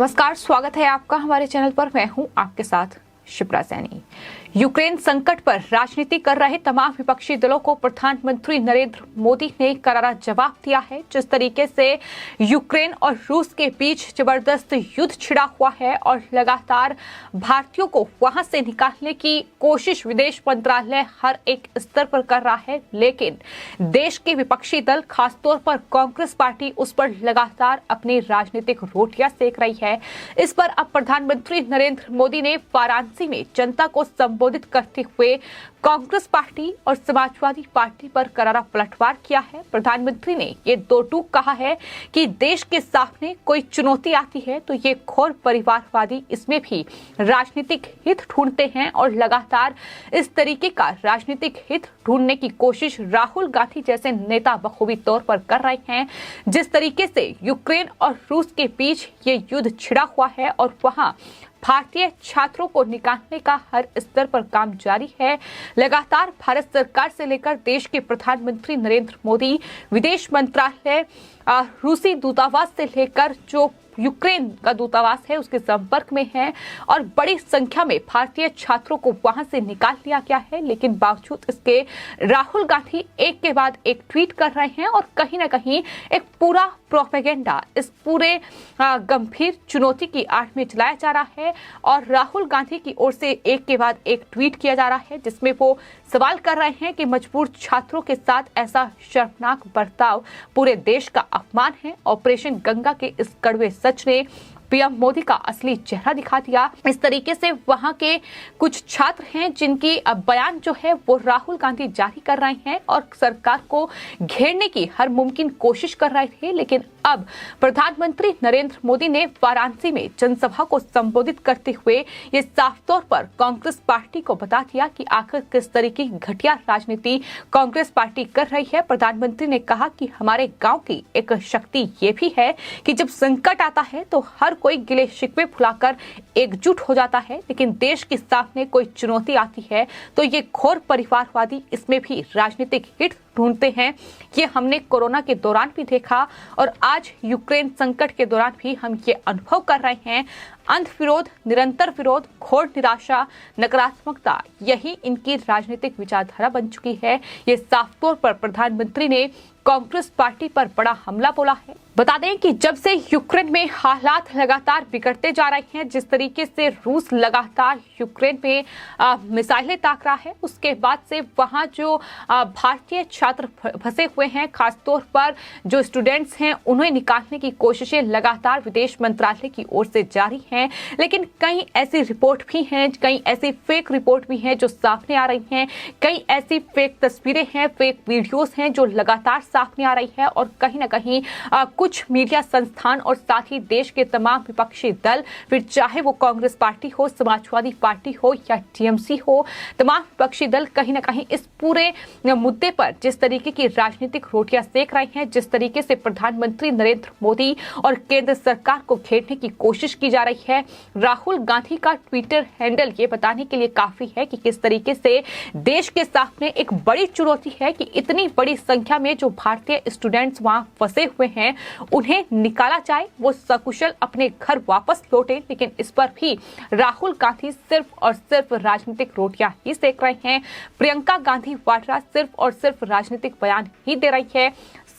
नमस्कार, स्वागत है आपका हमारे चैनल पर। मैं हूं आपके साथ शिप्रा सैनी। यूक्रेन संकट पर राजनीति कर रहे तमाम विपक्षी दलों को प्रधानमंत्री नरेंद्र मोदी ने करारा जवाब दिया है। जिस तरीके से यूक्रेन और रूस के बीच जबरदस्त युद्ध छिड़ा हुआ है और लगातार भारतीयों को वहां से निकालने की कोशिश विदेश मंत्रालय हर एक स्तर पर कर रहा है, लेकिन देश के विपक्षी दल खासतौर पर कांग्रेस पार्टी उस पर लगातार अपनी राजनीतिक रोटियां सेक रही है। इस पर अब प्रधानमंत्री नरेंद्र मोदी ने वाराणसी में जनता को संबोधित करते हुए कांग्रेस पार्टी और समाजवादी पार्टी पर करारा पलटवार किया है। प्रधानमंत्री ने ये दो टूक कहा है कि देश के सामने कोई चुनौती आती है तो ये घोर परिवारवादी इसमें भी राजनीतिक हित ढूंढते हैं और लगातार इस तरीके का राजनीतिक हित ढूंढने की कोशिश राहुल गांधी जैसे नेता बखूबी तौर पर कर रहे हैं। जिस तरीके से यूक्रेन और रूस के बीच ये युद्ध छिड़ा हुआ है और वहां भारतीय छात्रों को निकालने का हर स्तर पर काम जारी है। लगातार भारत सरकार से लेकर देश के प्रधानमंत्री नरेंद्र मोदी, विदेश मंत्रालय, रूसी दूतावास से लेकर जो यूक्रेन का दूतावास है उसके संपर्क में है और बड़ी संख्या में भारतीय छात्रों को वहां से निकाल लिया गया है। लेकिन बावजूद इसके राहुल गांधी एक के बाद एक ट्वीट कर रहे हैं और कहीं ना कहीं एक पूरा प्रोपेगेंडा इस पूरे गंभीर चुनौती की आड़ में चलाया जा रहा है और राहुल गांधी की ओर से एक के बाद एक ट्वीट किया जा रहा है जिसमें वो सवाल कर रहे हैं कि मजबूर छात्रों के साथ ऐसा शर्मनाक बर्ताव पूरे देश का अपमान है। ऑपरेशन गंगा के इस कड़वे सच ने पीएम मोदी का असली चेहरा दिखा दिया। इस तरीके से वहां के कुछ छात्र हैं जिनकी बयान जो है वो राहुल गांधी जारी कर रहे हैं और सरकार को घेरने की हर मुमकिन कोशिश कर रहे थे। लेकिन अब प्रधानमंत्री नरेंद्र मोदी ने वाराणसी में जनसभा को संबोधित करते हुए ये साफ तौर पर कांग्रेस पार्टी को बता दिया कि आखिर किस तरीके की घटिया राजनीति कांग्रेस पार्टी कर रही है। प्रधानमंत्री ने कहा कि हमारे गांव की एक शक्ति ये भी है कि जब संकट आता है तो हर कोई गिले शिकवे भुलाकर एकजुट हो जाता है, लेकिन देश के सामने कोई चुनौती आती है तो ये घोर परिवारवादी इसमें भी राजनीतिक हित ढूंढते हैं। ये हमने कोरोना के दौरान भी देखा और आज यूक्रेन संकट के दौरान भी हम ये अनुभव कर रहे हैं। अंध विरोध, निरंतर विरोध, घोर निराशा, नकारात्मकता, यही इनकी राजनीतिक विचारधारा बन चुकी है। ये साफ तौर पर प्रधानमंत्री ने कांग्रेस पार्टी पर बड़ा हमला बोला है। बता दें कि जब से यूक्रेन में हालात लगातार बिगड़ते जा रहे हैं, जिस तरीके से रूस लगातार यूक्रेन में मिसाइलें ताक रहा है, उसके बाद से वहां जो भारतीय छात्र फंसे हुए हैं, खासतौर पर जो स्टूडेंट्स हैं, उन्हें निकालने की कोशिशें लगातार विदेश मंत्रालय की ओर से जारी हैं। लेकिन कई ऐसी रिपोर्ट भी हैं, कई ऐसी फेक रिपोर्ट भी हैं जो सामने आ रही हैं, कई ऐसी फेक तस्वीरें हैं, फेक वीडियोस हैं जो लगातार सामने आ रही है और कहीं ना कहीं कुछ मीडिया संस्थान और साथ ही देश के तमाम विपक्षी दल, फिर चाहे वो कांग्रेस पार्टी हो, समाजवादी पार्टी हो या टीएमसी हो, तमाम विपक्षी दल कहीं ना कहीं इस पूरे मुद्दे पर जिस तरीके की राजनीतिक रोटियां सेक रहे हैं, जिस तरीके से प्रधानमंत्री नरेंद्र मोदी और केंद्र सरकार को घेरने की कोशिश की जा रही है। राहुल गांधी का ट्विटर हैंडल ये बताने के लिए काफी है कि किस तरीके से देश के सामने एक बड़ी चुनौती है कि इतनी बड़ी संख्या में जो भारतीय स्टूडेंट्स वहां फंसे हुए हैं उन्हें निकाला जाए, वो सकुशल अपने घर वापस लौटे। लेकिन इस पर भी राहुल गांधी सिर्फ और सिर्फ राजनीतिक रोटियां ही सेक रहे हैं। प्रियंका गांधी वाड्रा सिर्फ और सिर्फ राजनीतिक बयान ही दे रही है।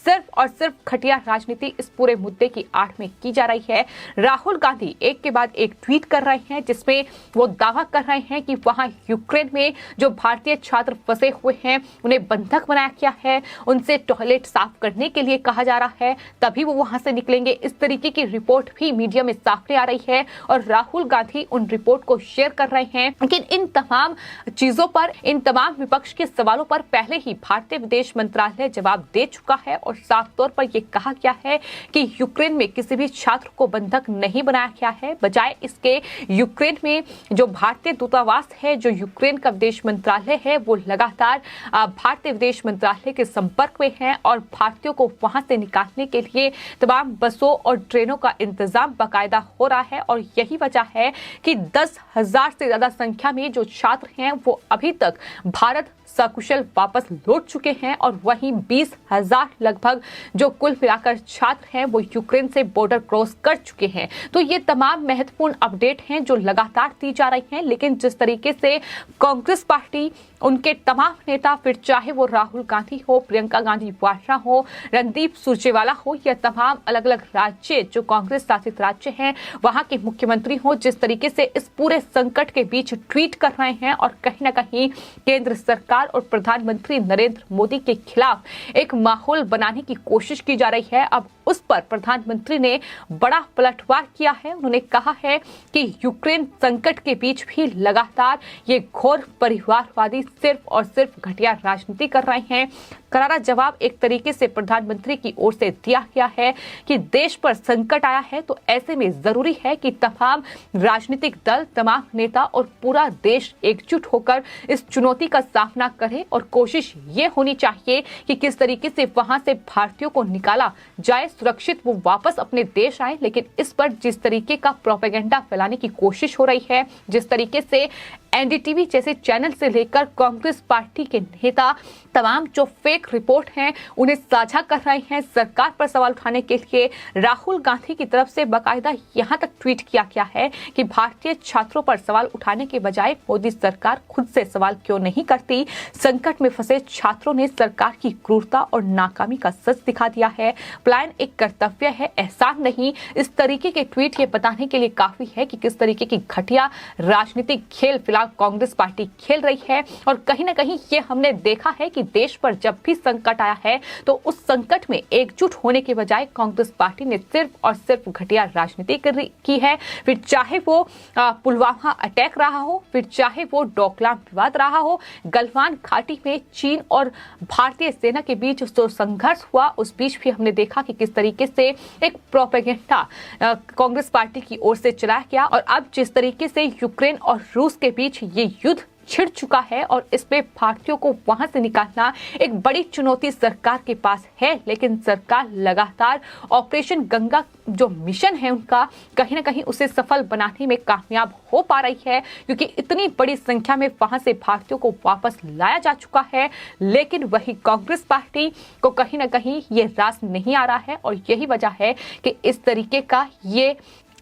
सिर्फ और सिर्फ घटिया राजनीति इस पूरे मुद्दे की आड़ में की जा रही है। राहुल गांधी एक के बाद एक ट्वीट कर रहे हैं जिसमें वो दावा कर रहे हैं कि वहां यूक्रेन में जो भारतीय छात्र फंसे हुए हैं उन्हें बंधक बनाया गया है, उनसे टॉयलेट साफ करने के लिए कहा जा रहा है, तभी वो वहां से निकलेंगे। इस तरीके की रिपोर्ट भी मीडिया में सामने आ रही है और राहुल गांधी उन रिपोर्ट को शेयर कर रहे हैं। लेकिन इन तमाम चीजों पर, इन तमाम विपक्ष के सवालों पर पहले ही भारतीय विदेश मंत्रालय जवाब दे चुका है और साफ तौर पर यह कहा गया है कि यूक्रेन में किसी भी छात्र को बंधक नहीं बनाया गया है। बजाय इसके यूक्रेन में जो भारतीय दूतावास है, जो यूक्रेन का विदेश मंत्रालय है, वो लगातार भारतीय विदेश मंत्रालय के संपर्क में है और भारतीयों को वहां से निकालने के लिए तमाम बसों और ट्रेनों का इंतजाम बाकायदा हो रहा है। और यही वजह है कि 10,000 से ज्यादा संख्या में जो छात्र हैं वो अभी तक भारत सकुशल वापस लौट चुके हैं और वहीं 20,000 लगभग लगभग जो कुल मिलाकर छात्र हैं वो यूक्रेन से बॉर्डर क्रॉस कर चुके हैं। तो ये तमाम महत्वपूर्ण अपडेट हैं जो लगातार दी जा रही हैं। लेकिन जिस तरीके से कांग्रेस पार्टी, उनके तमाम नेता, फिर चाहे वो राहुल गांधी हो, प्रियंका गांधी वाड्रा हो, रणदीप सुरजेवाला हो, या तमाम अलग अलग राज्य जो कांग्रेस शासित राज्य हैं वहां के मुख्यमंत्री हो, जिस तरीके से इस पूरे संकट के बीच ट्वीट कर रहे हैं और कहीं न कहीं केंद्र सरकार और प्रधानमंत्री नरेंद्र मोदी के खिलाफ एक माहौल बनाने की कोशिश की जा रही है। अब उस पर प्रधानमंत्री ने बड़ा पलटवार किया है। उन्होंने कहा है कि यूक्रेन संकट के बीच भी लगातार ये घोर परिवारवादी सिर्फ और सिर्फ घटिया राजनीति कर रहे हैं। करारा जवाब एक तरीके से प्रधानमंत्री की ओर से दिया गया है कि देश पर संकट आया है तो ऐसे में जरूरी है कि तमाम राजनीतिक दल, तमाम नेता और पूरा देश एकजुट होकर इस चुनौती का सामना करे और कोशिश ये होनी चाहिए कि किस तरीके से वहां से भारतीयों को निकाला जाए, सुरक्षित वो वापस अपने देश आए। लेकिन इस पर जिस तरीके का प्रोपेगेंडा फैलाने की कोशिश हो रही है, जिस तरीके से एनडीटीवी जैसे चैनल से लेकर कांग्रेस पार्टी के नेता तमाम जो फेक रिपोर्ट हैं उन्हें साझा कर रहे हैं सरकार पर सवाल उठाने के लिए, राहुल गांधी की तरफ से बाकायदा यहां तक ट्वीट किया गया है कि भारतीय छात्रों पर सवाल उठाने के बजाय मोदी सरकार खुद से सवाल क्यों नहीं करती। संकट में फंसे छात्रों ने सरकार की क्रूरता और नाकामी का सच दिखा दिया है। पलायन एक कर्तव्य है, एहसान नहीं। इस तरीके के ट्वीट ये बताने के लिए काफी है कि किस तरीके की घटिया राजनीतिक खेल फिलहाल कांग्रेस पार्टी खेल रही है। और कहीं ना कहीं ये हमने देखा है कि देश पर जब भी संकट आया है तो उस संकट में एकजुट होने के बजाय कांग्रेस पार्टी ने सिर्फ और सिर्फ घटिया राजनीति की है। फिर चाहे वो पुलवामा अटैक रहा हो, फिर चाहे वो डोकलाम विवाद रहा हो, गलवान घाटी में चीन और भारतीय सेना के बीच जो संघर्ष हुआ उस बीच भी हमने देखा कि किस तरीके से एक प्रोपेगेंडा कांग्रेस पार्टी की ओर से चलाया गया। और अब जिस तरीके से यूक्रेन और रूस के बीच ये युद्ध छिड़ चुका है और इसमें भारतीयों को वहां से निकालना एक बड़ी चुनौती सरकार के पास है। लेकिन सरकार लगातार ऑपरेशन गंगा जो मिशन है उनका कहीं ना कहीं उसे सफल बनाने में कामयाब हो पा रही है, क्योंकि इतनी बड़ी संख्या में वहां से भारतीयों को वापस लाया जा चुका है। लेकिन वही कांग्रेस पार्टी को कहीं ना कहीं ये रास नहीं आ रहा है और यही वजह है कि इस तरीके का ये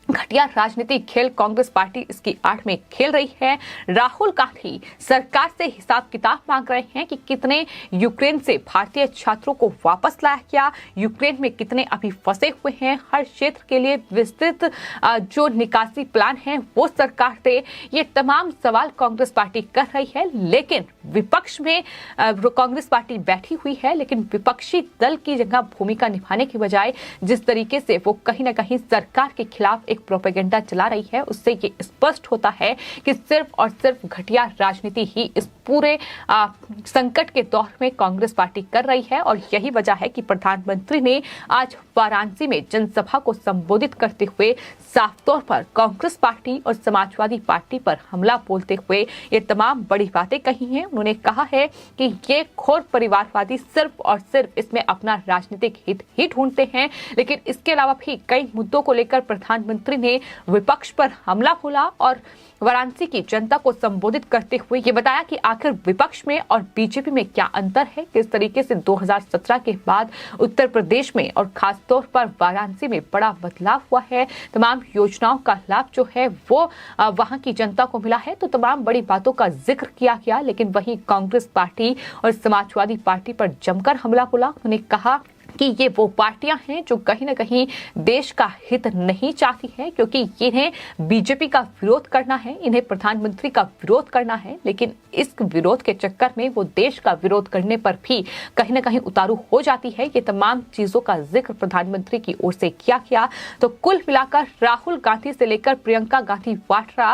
घटिया राजनीतिक खेल कांग्रेस पार्टी इसकी आड़ में खेल रही है। राहुल गांधी सरकार से हिसाब किताब मांग रहे हैं कि कितने यूक्रेन से भारतीय छात्रों को वापस लाया गया, यूक्रेन में कितने अभी फंसे हुए हैं, हर क्षेत्र के लिए विस्तृत जो निकासी प्लान है वो सरकार दे। ये तमाम सवाल कांग्रेस पार्टी कर रही है। लेकिन विपक्ष में कांग्रेस पार्टी बैठी हुई है, लेकिन विपक्षी दल की जगह भूमिका निभाने के बजाय जिस तरीके से वो कहीं ना कहीं सरकार के खिलाफ एक प्रोपेगेंडा चला रही है, उससे ये स्पष्ट होता है कि सिर्फ और सिर्फ घटिया राजनीति ही इस पूरे संकट के दौर में कांग्रेस पार्टी कर रही है। और यही वजह है कि प्रधानमंत्री ने आज वाराणसी में जनसभा को संबोधित करते हुए साफ तौर पर कांग्रेस पार्टी और समाजवादी पार्टी पर हमला बोलते हुए ये तमाम बड़ी बातें कही हैं। उन्होंने कहा है कि ये घोर परिवारवादी सिर्फ और सिर्फ इसमें अपना राजनीतिक हित ही ढूंढते हैं। लेकिन इसके अलावा भी कई मुद्दों को लेकर प्रधानमंत्री ने विपक्ष पर हमला बोला और वाराणसी की जनता को संबोधित करते हुए ये बताया कि आखिर विपक्ष में और बीजेपी में क्या अंतर है, किस तरीके से 2017 के बाद उत्तर प्रदेश में और खास तौर पर वाराणसी में बड़ा बदलाव हुआ है, तमाम योजनाओं का लाभ जो है वो वहां की जनता को मिला है। तो तमाम बड़ी बातों का जिक्र किया गया। लेकिन वहीं कांग्रेस पार्टी और समाजवादी पार्टी पर जमकर हमला बोला। उन्होंने कहा कि ये वो पार्टियां हैं जो कहीं ना कहीं देश का हित नहीं चाहती है, क्योंकि इन्हें बीजेपी का विरोध करना है, इन्हें प्रधानमंत्री का विरोध करना है। लेकिन इस विरोध के चक्कर में वो देश का विरोध करने पर भी कहीं ना कहीं उतारू हो जाती है। ये तमाम चीजों का जिक्र प्रधानमंत्री की ओर से किया गया। तो कुल मिलाकर राहुल गांधी से लेकर प्रियंका गांधी वाड्रा,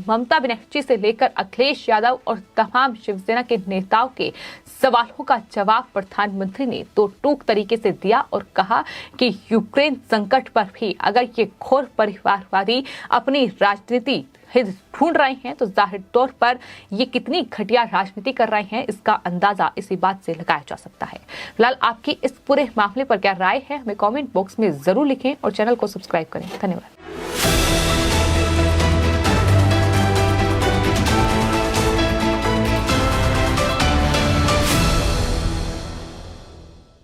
ममता बनर्जी से लेकर अखिलेश यादव और तमाम शिवसेना के नेताओं के सवालों का जवाब प्रधानमंत्री ने तो टूक तरीके से दिया और कहा कि यूक्रेन संकट पर भी अगर ये घोर परिवारवादी अपनी राजनीति हित ढूंढ रहे हैं तो जाहिर तौर पर ये कितनी घटिया राजनीति कर रहे हैं इसका अंदाजा इसी बात से लगाया जा सकता है। फिलहाल आपकी इस पूरे मामले पर क्या राय है हमें कमेंट बॉक्स में जरूर लिखें और चैनल को सब्सक्राइब करें। धन्यवाद।